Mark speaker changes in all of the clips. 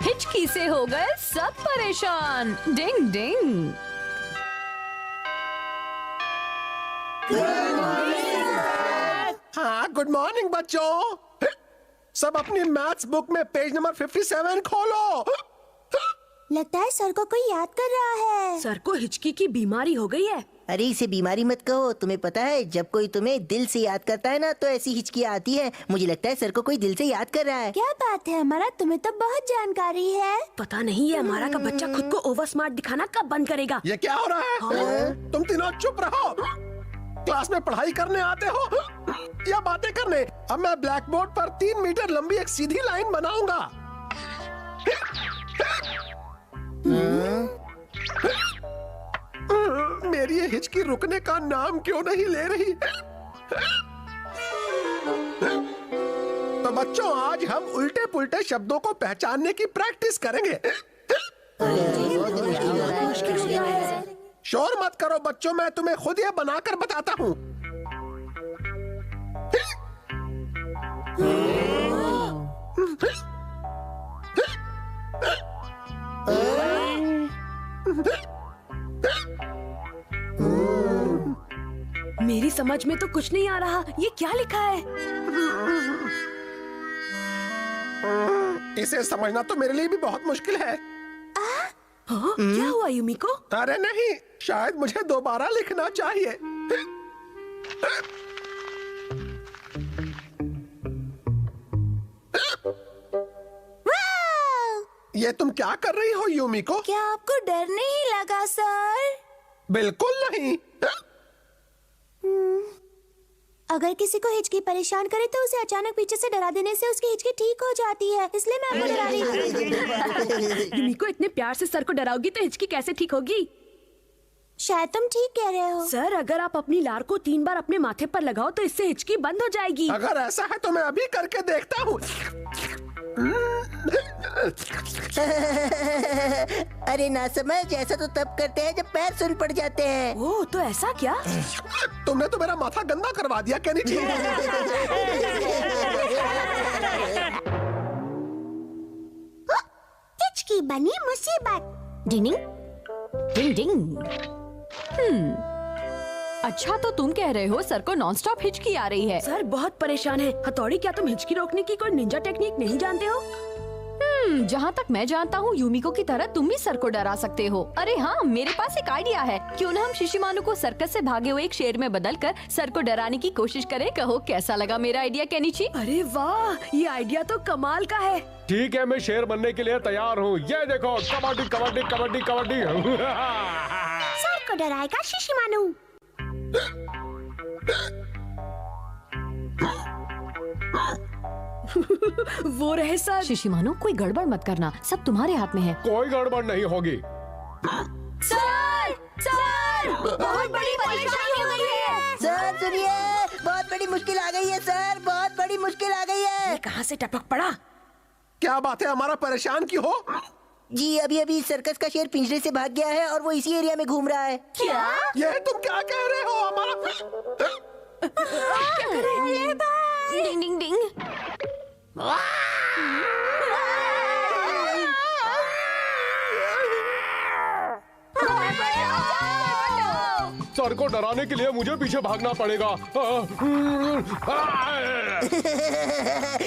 Speaker 1: हिचकी से हो गए सब परेशान। डिंग डिंग।
Speaker 2: हाँ, गुड मॉर्निंग बच्चों। सब अपनी मैथ्स बुक में पेज नंबर 57 खोलो।
Speaker 3: लगता है सर को कोई याद कर रहा है।
Speaker 4: सर को हिचकी की बीमारी हो गई है।
Speaker 5: अरे इसे बीमारी मत कहो। तुम्हें पता है जब कोई तुम्हें दिल से याद करता है ना तो ऐसी हिचकी आती है। मुझे लगता है सर को कोई दिल से याद कर रहा है।
Speaker 3: क्या बात है हमारा, तुम्हें तो बहुत जानकारी है।
Speaker 4: पता नहीं है हमारा का बच्चा खुद को ओवर स्मार्ट दिखाना कब बंद करेगा।
Speaker 2: ये क्या हो रहा है? तुम तीनों चुप रहो। क्लास में पढ़ाई करने आते हो या बातें करने? अब मैं ब्लैक बोर्ड पर 3 मीटर लंबी एक सीधी लाइन बनाऊंगा। मेरी ये हिचकी रुकने का नाम क्यों नहीं ले रही? तो बच्चों, आज हम उल्टे पुल्टे शब्दों को पहचानने की प्रैक्टिस करेंगे। शोर मत करो बच्चों, मैं तुम्हें खुद ये बनाकर बताता हूँ।
Speaker 4: मेरी समझ में तो कुछ नहीं आ रहा। ये क्या लिखा है?
Speaker 2: इसे समझना तो मेरे लिए भी बहुत मुश्किल है।
Speaker 4: हाँ? क्या हुआ युमिको?
Speaker 2: अरे नहीं, शायद मुझे दोबारा लिखना चाहिए। ये तुम क्या कर रही हो युमिको?
Speaker 3: क्या आपको डर नहीं लगा सर?
Speaker 2: बिल्कुल नहीं।
Speaker 3: अगर किसी को हिचकी परेशान करे तो उसे अचानक पीछे से डरा देने से उसकी हिचकी ठीक हो जाती है, इसलिए मैं आपको डरा रही हूँ।
Speaker 4: युमिको इतने प्यार से सर को डराओगी तो हिचकी कैसे ठीक होगी?
Speaker 3: शायद तुम ठीक कह रहे हो।
Speaker 4: सर, अगर आप अपनी लार को 3 बार अपने माथे पर लगाओ तो इससे हिचकी बंद हो जाएगी।
Speaker 2: अगर ऐसा है तो मैं अभी करके देखता हूँ।
Speaker 5: अरे ना समझ, ऐसा तो तब करते हैं जब पैर सुन पड़ जाते हैं।
Speaker 4: ओह, तो ऐसा क्या?
Speaker 2: तुमने तो मेरा माथा गंदा करवा दिया केनिची।
Speaker 3: हिचकी बनी मुसीबत।
Speaker 1: डिंग डिंग डिंग। अच्छा, तो तुम कह रहे हो सर को नॉनस्टॉप हिचकी आ रही है।
Speaker 4: सर बहुत परेशान है। हथौड़ी, क्या तुम हिचकी रोकने की कोई निंजा टेक्निक नहीं जानते हो?
Speaker 1: जहाँ तक मैं जानता हूँ युमिको की तरह तुम भी सर को डरा सकते हो। अरे हाँ, मेरे पास एक आइडिया है। क्यों न हम शिशिमानु को सर्कस से भागे हुए एक शेर में बदलकर सर को डराने की कोशिश करें। कहो कैसा लगा मेरा आइडिया केनिची?
Speaker 4: अरे वाह, ये आइडिया तो कमाल का है।
Speaker 6: ठीक है, मैं शेर बनने के लिए तैयार हूँ। ये देखो, कबड्डी कबड्डी कबड्डी कबड्डी।
Speaker 3: सर को डराएगा शिशिमानु।
Speaker 4: वो रहे सर।
Speaker 1: शिशिमानु, कोई गड़बड़ मत करना, सब तुम्हारे हाथ में है।
Speaker 6: कोई गड़बड़ नहीं होगी।
Speaker 4: सर, सर, बहुत बड़ी परेशानी हो गई है।
Speaker 5: सर सुनिए, बहुत बड़ी मुश्किल आ गई है सर, बहुत बड़ी मुश्किल आ गई है।
Speaker 4: ये कहाँ से टपक पड़ा?
Speaker 2: क्या बात है, हमारा परेशान क्यों हो?
Speaker 5: जी अभी अभी सर्कस का शेर पिंजरे से भाग गया है और वो इसी एरिया में घूम रहा है।
Speaker 3: क्या?
Speaker 2: ये तुम क्या कह रहे हो? हमारा
Speaker 1: डिंग डिंग डिंग।
Speaker 6: सर को डराने के लिए मुझे पीछे भागना पड़ेगा।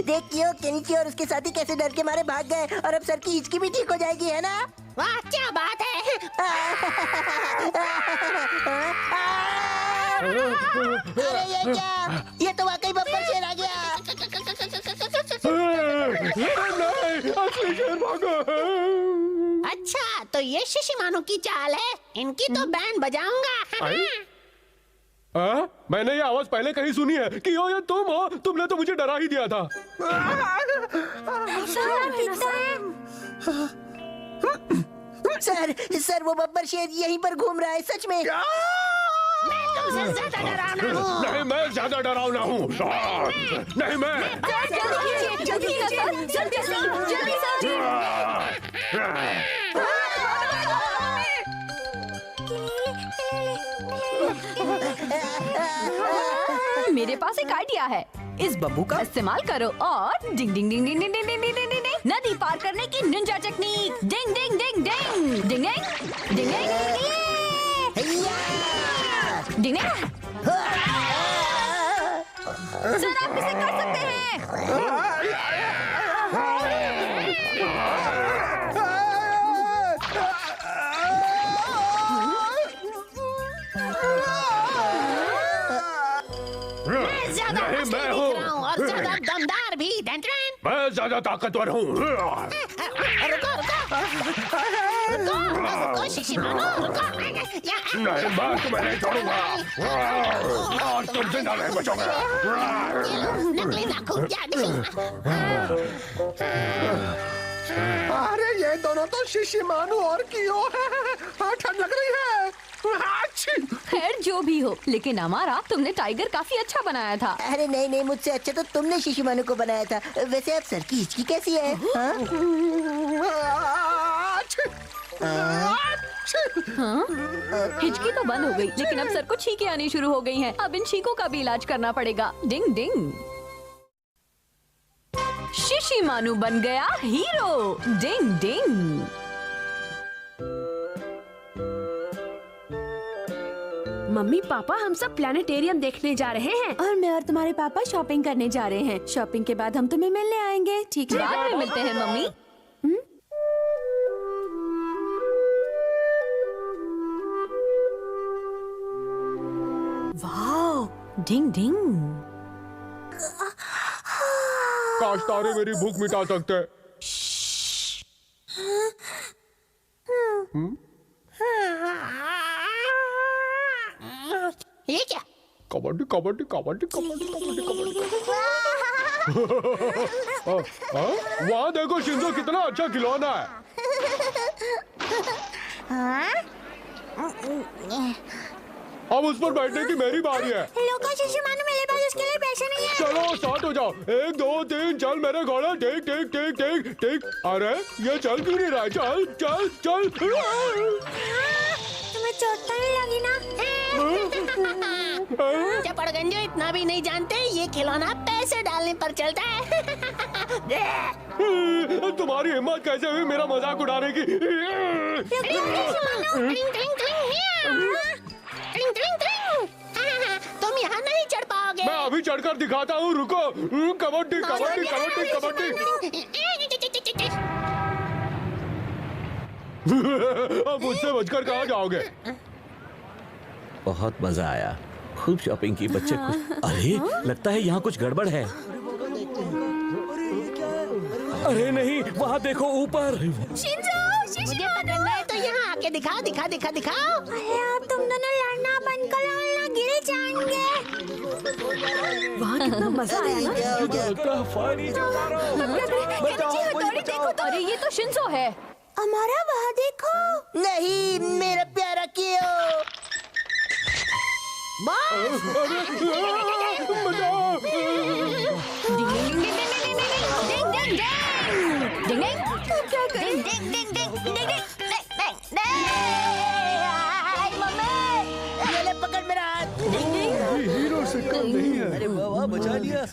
Speaker 5: देखियो केनिची और उसके साथी कैसे डर के मारे भाग गए और अब सर की हिचकी भी ठीक हो जाएगी, है ना?
Speaker 3: वाह, क्या बात है।
Speaker 5: अरे ये क्या? ये तो वाकई बब्बर शेर आ गया।
Speaker 6: नहीं, असली शेर भागा।
Speaker 3: अच्छा, तो ये शिशिमानु की चाल है। इनकी तो बैंड बजाऊंगा।
Speaker 6: मैंने ये आवाज पहले कहीं सुनी है कि ये तुम हो। तुमने तो मुझे डरा ही दिया था।
Speaker 5: सर सर वो बब्बर शेर यहीं पर घूम रहा है, सच में।
Speaker 3: मैं तुमसे ज्यादा डरावना हूँ।
Speaker 6: नहीं, मैं ज्यादा डरावना हूँ। नहीं, मैं
Speaker 1: मेरे पास एक आइडिया है। इस बब्बू का इस्तेमाल करो और डिंग डिंग डिंग डिंग डिंग डिंग डिंग डिंग डिंग डिंग। नदी पार करने की निंजा टेक्निक। डिंग डिंग डिंग डिंग डिंग डिंग डिंग डिंग डिंग। सर आप इसे कर सकते हैं।
Speaker 6: नहीं मैं हूँ
Speaker 4: और ज्यादा दमदार भी।
Speaker 6: मैं ज्यादा ताकतवर हूँ।
Speaker 4: रुको शिशिमानो, रुको।
Speaker 6: नहीं मैं तुम्हें नहीं छोड़ूंगा। आज तुम जिंदा नहीं बचोगे।
Speaker 4: नकली नाखून
Speaker 2: अरे ये दोनों तो शिशिमानु और कियो है। ठंड लग रही है।
Speaker 1: खैर जो भी हो, लेकिन हमारा तुमने टाइगर काफी अच्छा बनाया था।
Speaker 5: अरे नहीं नहीं, मुझसे अच्छा तो तुमने शिशिमानु को बनाया था। वैसे आप सर की हिचकी कैसी है?
Speaker 1: हिचकी तो बंद हो गई, लेकिन अब सर को छींकें आनी शुरू हो गई हैं। अब इन छींकों का भी इलाज करना पड़ेगा। डिंग डिंग। शिशिमानु बन गया हीरो। डिंग डिंग।
Speaker 7: मम्मी पापा हम सब प्लानिटेरियम देखने जा रहे हैं।
Speaker 3: और मैं और तुम्हारे पापा शॉपिंग करने जा रहे हैं। शॉपिंग के बाद हम तुम्हें मिलने आएंगे, ठीक है?
Speaker 1: बाद में मिलते हैं मम्मी। वाह, डिंग डिंग।
Speaker 6: काश तारे मेरी भूख मिटा सकते।
Speaker 4: ये क्या?
Speaker 6: कबड्डी कबड्डी कबड्डी कबड्डी कबड्डी कबड्डी। वहाँ देखो शिंजो, कितना अच्छा खिलौना है। अब उस पर बैठने की मेरी बारी है।
Speaker 3: लोका शिशिमानु, मेरे पास उसके लिए पैसे नहीं है।
Speaker 6: चलो साथ हो जाओ। 1 2 3 चल मेरे घोड़े। टिक टिक टिक टिक टिक। अरे ये चल क्यों नहीं रहा? चल चल चल।
Speaker 3: तुम्हें चोट तो नहीं लगी ना?
Speaker 4: चपड़गंजो इतना भी नहीं जानते, ये खिलौना पैसे डालने पर चलता है।
Speaker 6: तुम्हारी हिम्मत कैसे हुई मेरा मजाक उड़ाने की?
Speaker 4: तुम यहाँ नहीं चढ़ पाओगे।
Speaker 6: मैं अभी चढ़कर दिखाता हूँ, रुको। कबड्डी कबड्डी कबड्डी कबड्डी। अब मुझसे बचकर कहाँ जाओगे?
Speaker 8: बहुत मजा आया, खूब शॉपिंग की, बच्चे खुश। अरे लगता है यहाँ कुछ गड़बड़ है। अरे नहीं, वहाँ देखो ऊपर।
Speaker 4: मुझे पकड़ना है तो यहाँ आके दिखाओ दिखा दिखा दिखाओ।
Speaker 3: अरे अब तुम दोनों लड़ना बंद करो, वरना गिर जाएंगे।
Speaker 7: वहाँ कितना मजा आया ना।
Speaker 1: अरे ये तो शिंजो है।
Speaker 3: हमारा वहाँ देखो।
Speaker 5: नहीं, मेरा प्यारा कियो। पकड़ मेरा हाथ।
Speaker 2: हीरो से कम नहीं है।
Speaker 8: अरे वाह, बचा लिया।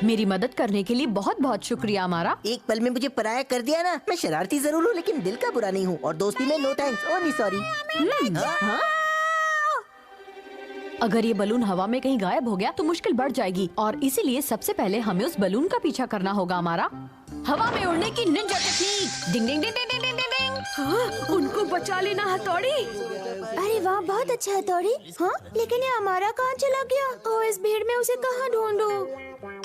Speaker 1: मेरी मदद करने के लिए बहुत बहुत शुक्रिया हमारा।
Speaker 5: एक पल में मुझे पराया कर दिया ना। मैं शरारती जरूर हूँ, लेकिन दिल का बुरा नहीं हूँ। और दोस्ती में नो थैंक्स, ओनली सॉरी।
Speaker 1: हाँ? अगर ये बलून हवा में कहीं गायब हो गया तो मुश्किल बढ़ जाएगी, और इसीलिए सबसे पहले हमें उस बलून का पीछा करना होगा हमारा। हवा में उड़ने की निंजा टेक्निक। डिंग डिंग डिंग डिंग डिंग डिंग डिंग।
Speaker 7: हाँ, उनको बचा लेना हथौड़ी।
Speaker 3: अरे वाह, बहुत अच्छा है तोड़ी। हाँ, लेकिन ये हमारा कहाँ चला गया? ओ, इस भीड़ में उसे कहाँ ढूंढूं?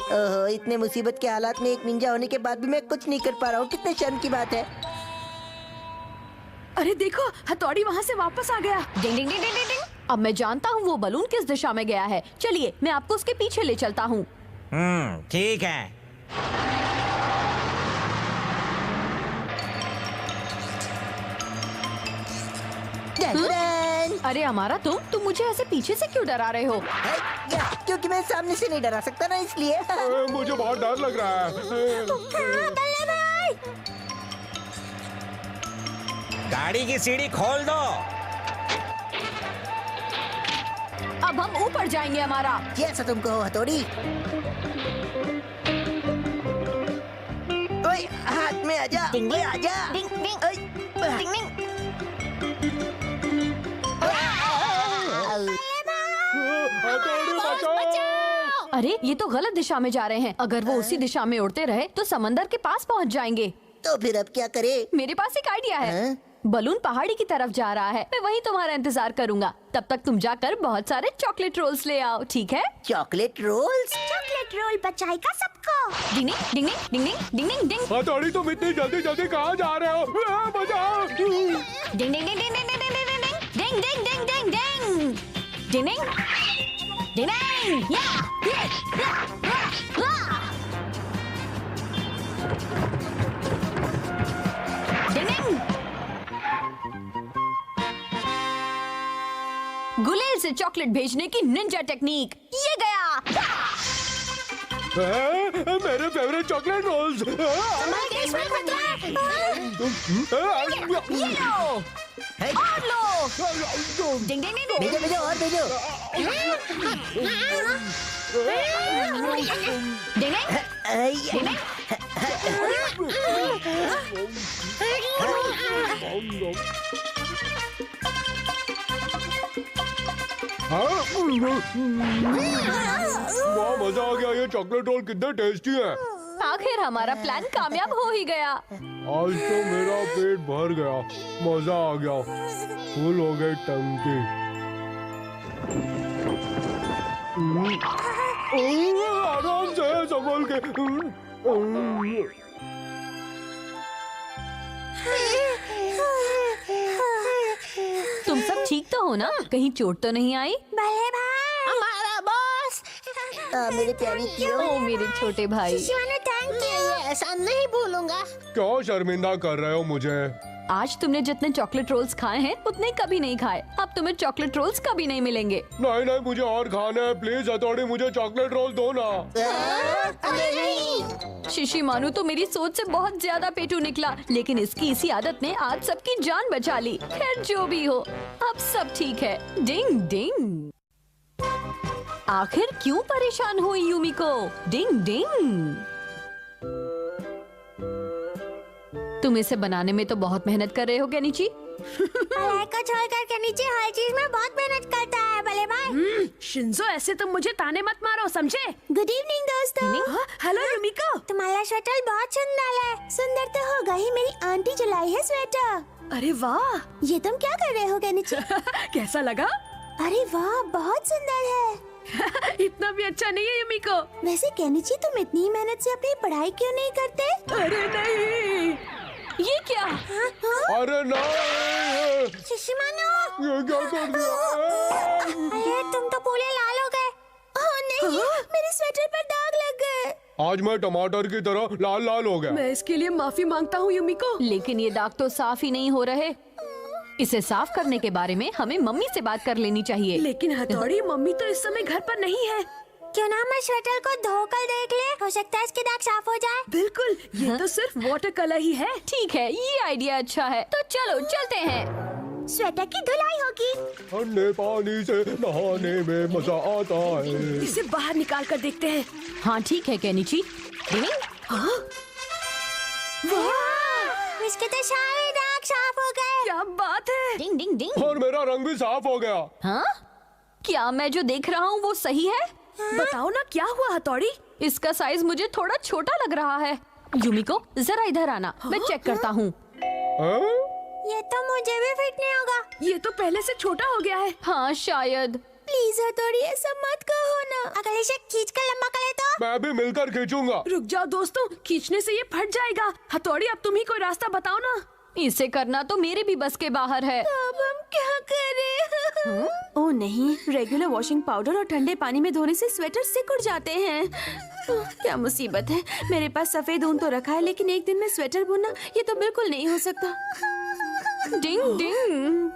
Speaker 5: ओहो, इतने मुसीबत के हालात में एक निंजा होने के बाद भी मैं कुछ नहीं कर पा रहा हूँ। कितने शर्म की बात है।
Speaker 7: अरे देखो, हथौड़ी वहाँ से वापस आ गया।
Speaker 1: डिंग डिंग डिंग डिंग डिंग। अब मैं जानता हूँ वो बलून किस दिशा में गया है। चलिए मैं आपको उसके पीछे ले चलता हूँ।
Speaker 9: ठीक है।
Speaker 1: अरे हमारा तुम मुझे ऐसे पीछे से क्यों डरा रहे हो?
Speaker 5: क्योंकि मैं सामने से नहीं डरा सकता ना, इसलिए।
Speaker 6: मुझे बहुत डर लग रहा है।
Speaker 9: गाड़ी की सीढ़ी खोल दो।
Speaker 1: अब हम ऊपर जाएंगे हमारा।
Speaker 5: जैसा तुम कहो हथौड़ी। टिंगले आजा।
Speaker 4: डिंग डिंग डिंग डिंग।
Speaker 6: हथौड़ी बचाओ।
Speaker 1: अरे ये तो गलत दिशा में जा रहे हैं। अगर वो उसी दिशा में उड़ते रहे तो समंदर के पास पहुंच जाएंगे।
Speaker 5: तो फिर अब क्या करे?
Speaker 1: मेरे पास एक आइडिया है।
Speaker 5: हाँ?
Speaker 1: बलून पहाड़ी की तरफ जा रहा है, मैं वहीं तुम्हारा इंतजार करूंगा। तब तक तुम जाकर बहुत सारे चॉकलेट रोल्स ले आओ, ठीक है?
Speaker 5: Chocolate roles?
Speaker 3: चॉकलेट रोल बचाएगा सबको।
Speaker 1: डिंग डिंग डिंग डिंग डिंग डिंग डिंग
Speaker 6: हथौड़ी तुम इतनी जल्दी जल्दी कहाँ जा रहे हो? बचाओ।
Speaker 1: डिंग डिंग डिंग डिंग डिंग डिंग डिंग डिंग डिंग डिंग डिंग डिंग डिंग डिंग डिंग या गुलेल से चॉकलेट भेजने की निंजा टेक्निक, ये गया।
Speaker 6: मेरे फेवरेट चॉकलेट रोल्स।
Speaker 1: ये लो और लो। डिंग डिंग डिंग
Speaker 5: भेजो भेजो और भेजो।
Speaker 1: डिंग
Speaker 5: आई,
Speaker 6: वाह मजा आ गया। ये चॉकलेट रोल कितने टेस्टी है।
Speaker 1: आखिर हमारा प्लान कामयाब हो ही गया।
Speaker 6: आज तो मेरा पेट भर गया, मजा आ गया, फुल हो गई टंकी। आराम से संभल के।
Speaker 1: तुम सब ठीक तो हो ना? कहीं चोट तो नहीं आई?
Speaker 3: भले भाई, हमारा बॉस।
Speaker 5: मेरे प्यारी क्यों?
Speaker 1: ओ मेरे छोटे भाई,
Speaker 3: थैंक यू। ऐसा नहीं भूलूंगा।
Speaker 6: क्यों शर्मिंदा कर रहे हो मुझे?
Speaker 1: आज तुमने जितने चॉकलेट रोल्स खाए हैं उतने कभी नहीं खाए। अब तुम्हें चॉकलेट रोल्स कभी नहीं मिलेंगे।
Speaker 6: नहीं नहीं, मुझे और खाना है। प्लीज हथौड़ी मुझे चॉकलेट रोल दो ना।
Speaker 1: शिशी मानू तो मेरी सोच से बहुत ज्यादा पेटू निकला, लेकिन इसकी इसी आदत ने आज सबकी जान बचा ली। खैर जो भी हो, अब सब ठीक है। डिंग डिंग। आखिर क्यों परेशान हुई यूमिको? डिंग डिंग। तुम इसे बनाने में तो बहुत मेहनत कर रहे हो केनिची।
Speaker 3: पढ़ाई को छोड़कर के नीचे हर चीज में बहुत मेहनत करता है भले भाई।
Speaker 7: शिंजो ऐसे तुम मुझे ताने मत मारो, समझे?
Speaker 3: गुड इवनिंग दोस्तों।
Speaker 7: हेलो यूमिको।
Speaker 3: तुम्हारा स्वेटर बहुत सुंदर है। सुंदर तो होगा ही, मेरी आंटी जो लाई है स्वेटर।
Speaker 7: अरे वाह।
Speaker 3: ये तुम क्या कर रहे हो केनिची?
Speaker 7: कैसा लगा?
Speaker 3: अरे वाह, बहुत सुंदर है।
Speaker 7: इतना भी अच्छा नहीं है यूमिको।
Speaker 3: वैसे केनिची, तुम इतनी मेहनत से अपनी पढ़ाई क्यों नहीं करते?
Speaker 7: अरे नहीं।
Speaker 1: ये क्या?
Speaker 6: अरे नहीं,
Speaker 3: शिशिमानो,
Speaker 6: ये क्या कर दिया?
Speaker 3: अरे तुम तो पूरे लाल हो गए। ओह नहीं, मेरे स्वेटर पर दाग लग गए।
Speaker 6: आज मैं टमाटर की तरह लाल लाल हो गया।
Speaker 7: मैं इसके लिए माफी मांगता हूँ यूमिको।
Speaker 1: लेकिन ये दाग तो साफ ही नहीं हो रहे। इसे साफ करने के बारे में हमें मम्मी से बात कर लेनी चाहिए।
Speaker 7: लेकिन हथौड़ी, मम्मी तो इस समय घर पर नहीं है।
Speaker 3: क्यों ना मैं स्वेटर को धोकर देख ले? हो सकता है इसके दाग साफ हो जाए।
Speaker 7: बिल्कुल, ये तो सिर्फ वाटर कलर ही है।
Speaker 1: ठीक है, ये आइडिया अच्छा है। तो चलो चलते हैं।
Speaker 3: स्वेटर की धुलाई होगी।
Speaker 6: ठंडे पानी से नहाने में मजा आता है।
Speaker 7: इसे बाहर निकाल कर देखते हैं।
Speaker 1: हाँ ठीक है केनिची।
Speaker 3: इसके तो सारे दाग साफ हो गए।
Speaker 7: क्या बात है।
Speaker 1: डिंग डिंग डिंग।
Speaker 6: और मेरा रंग भी साफ हो गया।
Speaker 1: हाँ? क्या मैं जो देख रहा हूँ वो सही है?
Speaker 7: बताओ ना क्या हुआ हथौड़ी?
Speaker 1: इसका साइज मुझे थोड़ा छोटा लग रहा है। यूमिको जरा इधर आना, मैं चेक करता हूँ।
Speaker 6: हाँ?
Speaker 3: ये तो मुझे भी फिट नहीं होगा।
Speaker 7: ये तो पहले से छोटा हो गया है।
Speaker 1: हाँ शायद।
Speaker 3: प्लीज हथौड़ी, ऐसा मत कहो ना। अगर इसे खींच कर लंबा करे तो?
Speaker 6: मैं भी मिलकर खींचूंगा।
Speaker 7: रुक जाओ दोस्तों, खींचने से ये फट जाएगा। हथौड़ी, अब तुम ही कोई रास्ता बताओ ना।
Speaker 1: इसे करना तो मेरे भी बस के बाहर है।
Speaker 3: अब हम क्या करें?
Speaker 7: ओह नहीं, रेगुलर वॉशिंग पाउडर और ठंडे पानी में धोने से स्वेटर सिकुड़ जाते हैं। क्या मुसीबत है। मेरे पास सफेद ऊन तो रखा है, लेकिन एक दिन में स्वेटर बुनना ये तो बिल्कुल नहीं हो सकता।
Speaker 1: डिंग डिंग।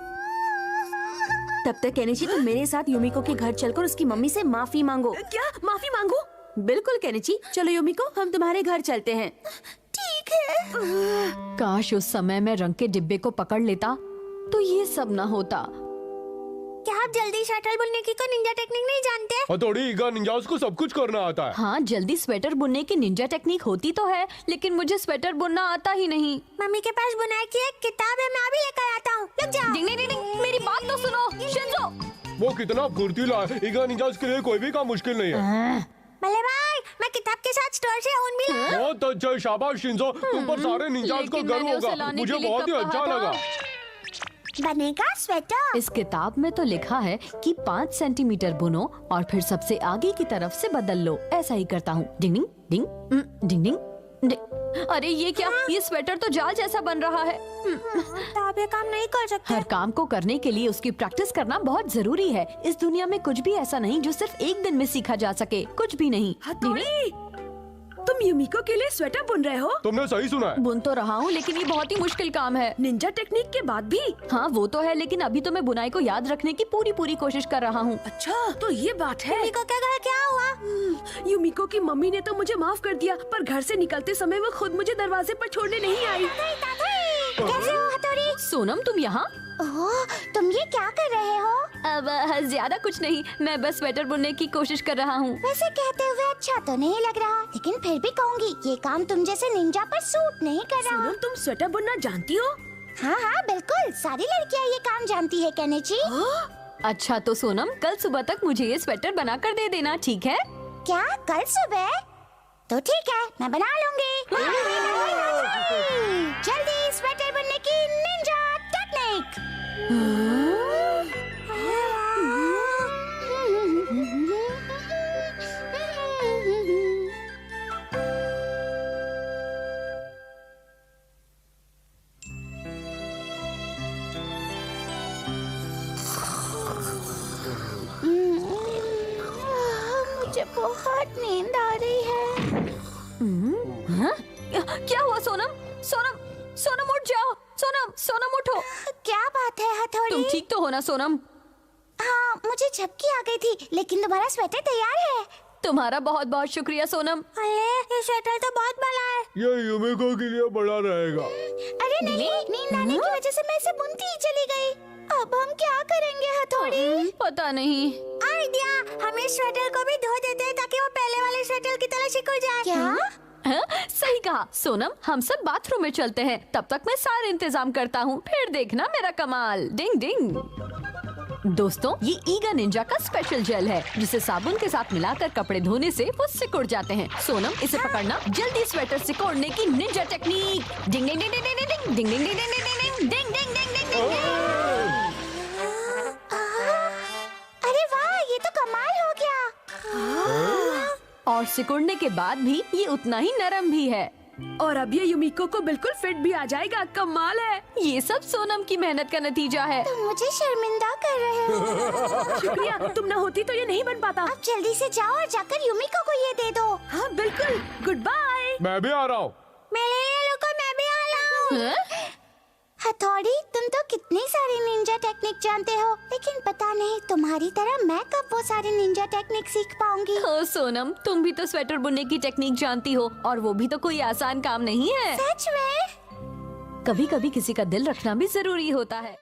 Speaker 7: तब तक केनिची, तुम मेरे साथ यूमिको के घर चलकर उसकी मम्मी से माफी मांगो। क्या माफी मांगो? बिल्कुल केनिची, चलो यूमिको, हम तुम्हारे घर चलते हैं।
Speaker 3: ठीक है।
Speaker 1: काश उस समय मैं रंग के डिब्बे को पकड़ लेता तो ये सब ना होता।
Speaker 3: क्या आप जल्दी स्वेटर बुनने की कोई निंजा टेक्निक नहीं जानते?
Speaker 6: हथौड़ी ईगा निंजास को सब कुछ करना आता है।
Speaker 1: हाँ, जल्दी स्वेटर बुनने की निंजा टेक्निक होती तो है, लेकिन मुझे स्वेटर बुनना आता ही नहीं।
Speaker 3: मम्मी के पास बुनाई की एक किताब है, मैं अभी लेकर आता हूँ। रुक जाओ।
Speaker 1: डिंग डिंग डिंग, मेरी बात तो सुनो शिंजो।
Speaker 6: वो कितना फुर्तीला है, ईगा निंजास के लिए कोई भी काम मुश्किल नहीं है।
Speaker 3: भले भाई, मैं किताब के साथ स्टोर से ऊन भी लाया।
Speaker 6: बहुत अच्छा, शाबाश शिंजो, तुम पर सारे निंजास को
Speaker 1: लेकिन
Speaker 6: गर्व
Speaker 1: मैंने उसे
Speaker 6: होगा।
Speaker 1: लाने
Speaker 6: मुझे
Speaker 1: के लिए
Speaker 6: बहुत ही
Speaker 1: कब
Speaker 6: अच्छा
Speaker 1: कहा
Speaker 6: लगा।
Speaker 1: था?
Speaker 3: बनेगा स्वेटर।
Speaker 1: इस किताब में तो लिखा है कि 5 सेंटीमीटर बुनो और फिर सबसे आगे की तरफ से बदल लो। ऐसा ही करता हूँ। डिंग डिंग डिंग डिंग डिंग डिंग। अरे ये क्या, ये स्वेटर तो जाल जैसा बन रहा है।
Speaker 3: तो आप ये काम नहीं कर सकते।
Speaker 1: हर काम को करने के लिए उसकी प्रैक्टिस करना बहुत जरूरी है। इस दुनिया में कुछ भी ऐसा नहीं जो सिर्फ एक दिन में सीखा जा सके, कुछ भी नहीं।
Speaker 7: हथौड़ी, तुम युमिको के लिए स्वेटर बुन रहे हो?
Speaker 6: तुमने सही सुना है।
Speaker 1: बुन तो रहा हूँ, लेकिन ये बहुत ही मुश्किल काम है।
Speaker 7: निंजा टेक्निक के बाद भी?
Speaker 1: हाँ वो तो है, लेकिन अभी तो मैं बुनाई को याद रखने की पूरी कोशिश कर रहा हूँ।
Speaker 7: अच्छा, तो ये बात है।
Speaker 3: मम्मी को क्या हुआ?
Speaker 7: युमिको की मम्मी ने तो मुझे माफ कर दिया, पर घर से निकलते समय वो खुद मुझे दरवाजे पर छोड़ने नहीं आई।
Speaker 3: कैसे हो हथौड़ी?
Speaker 1: सोनम, तुम यहाँ?
Speaker 3: ओह, तुम ये क्या कर रहे हो?
Speaker 1: अब ज्यादा कुछ नहीं, मैं बस स्वेटर बुनने की कोशिश कर रहा हूँ।
Speaker 3: वैसे कहते हुए अच्छा तो नहीं लग रहा, लेकिन फिर भी कहूँगी ये काम तुम जैसे निंजा पर सूट नहीं कर रहा।
Speaker 7: सोनम, तुम स्वेटर बुनना जानती हो?
Speaker 3: हाँ बिल्कुल, सारी लड़कियाँ ये काम जानती है केनेची।
Speaker 1: अच्छा तो सोनम, कल सुबह तक मुझे ये स्वेटर बना कर दे देना, ठीक है?
Speaker 3: क्या कल सुबह? तो ठीक है, मैं बना लूंगी। जल्दी स्वेटर बनने की निंजा टेक्निक। मुझे बहुत नींद आ रही है।
Speaker 1: हाँ? क्या हुआ सोनम? सोनम, सोनम उठ जाओ। सोनम, सोनम उठो।
Speaker 3: क्या बात है हथौड़ी?
Speaker 1: तुम ठीक तो हो ना सोनम?
Speaker 3: हाँ, मुझे झपकी आ गई थी, लेकिन तुम्हारा स्वेटर तैयार है।
Speaker 1: तुम्हारा बहुत बहुत शुक्रिया सोनम।
Speaker 3: अरे ये स्वेटर तो बहुत बड़ा है।
Speaker 6: ये युमिको के लिए बड़ा रहेगा।
Speaker 3: अरे नहीं, नींद आने की वजह से मैं इसे बुनती ही चली गई। अब हम क्या करेंगे हथौड़ी?
Speaker 1: पता नहीं।
Speaker 3: आइडिया, हम इस स्वेटर को भी धो देते हैं ताकि वो पहले वाले स्वेटर की तरह सिकुड़ जाए। क्या?
Speaker 1: हाँ? सही कहा सोनम, हम सब बाथरूम में चलते हैं, तब तक मैं सारे इंतजाम करता हूँ, फिर देखना मेरा कमाल। डिंग डिंग। दोस्तों, ये ईगा निंजा का स्पेशल जेल है, जिसे साबुन के साथ मिलाकर कपड़े धोने से वो सिकुड़ जाते हैं। सोनम, इसे पकड़ना। जल्दी स्वेटर सिकुड़ने की निंजा टेक्निक। डिंग डिंग डिंग डिंग डिंग डिंग डिंग डिंग डिंग डिंग डिंग डिंग डिंग डिंग डिंग।
Speaker 3: अरे वाह, ये तो कमाल हो गया।
Speaker 1: और सिकुड़ने के बाद भी ये उतना ही नरम भी है।
Speaker 7: और अब ये युमिको को बिल्कुल फिट भी आ जाएगा। कमाल है।
Speaker 1: ये सब सोनम की मेहनत का नतीजा है।
Speaker 3: तुम मुझे शर्मिंदा कर रहे हो।
Speaker 7: शुक्रिया, तुम न होती तो ये नहीं बन पाता।
Speaker 3: अब जल्दी से जाओ और जाकर युमिको को ये दे दो।
Speaker 7: हाँ बिल्कुल, गुड बाय।
Speaker 6: मैं भी आ रहा हूँ।
Speaker 3: मेरे लिए रुको, मैं भी आ रहा हूँ।
Speaker 1: हाँ?
Speaker 3: हथौड़ी, तुम तो कितनी सारी निंजा टेक्निक जानते हो, लेकिन पता नहीं तुम्हारी तरह मैं कब वो सारी निंजा टेक्निक सीख पाऊंगी।
Speaker 1: ओ सोनम, तुम भी तो स्वेटर बुनने की टेक्निक जानती हो, और वो भी तो कोई आसान काम नहीं है।
Speaker 3: सच में?
Speaker 1: कभी कभी किसी का दिल रखना भी जरूरी होता है।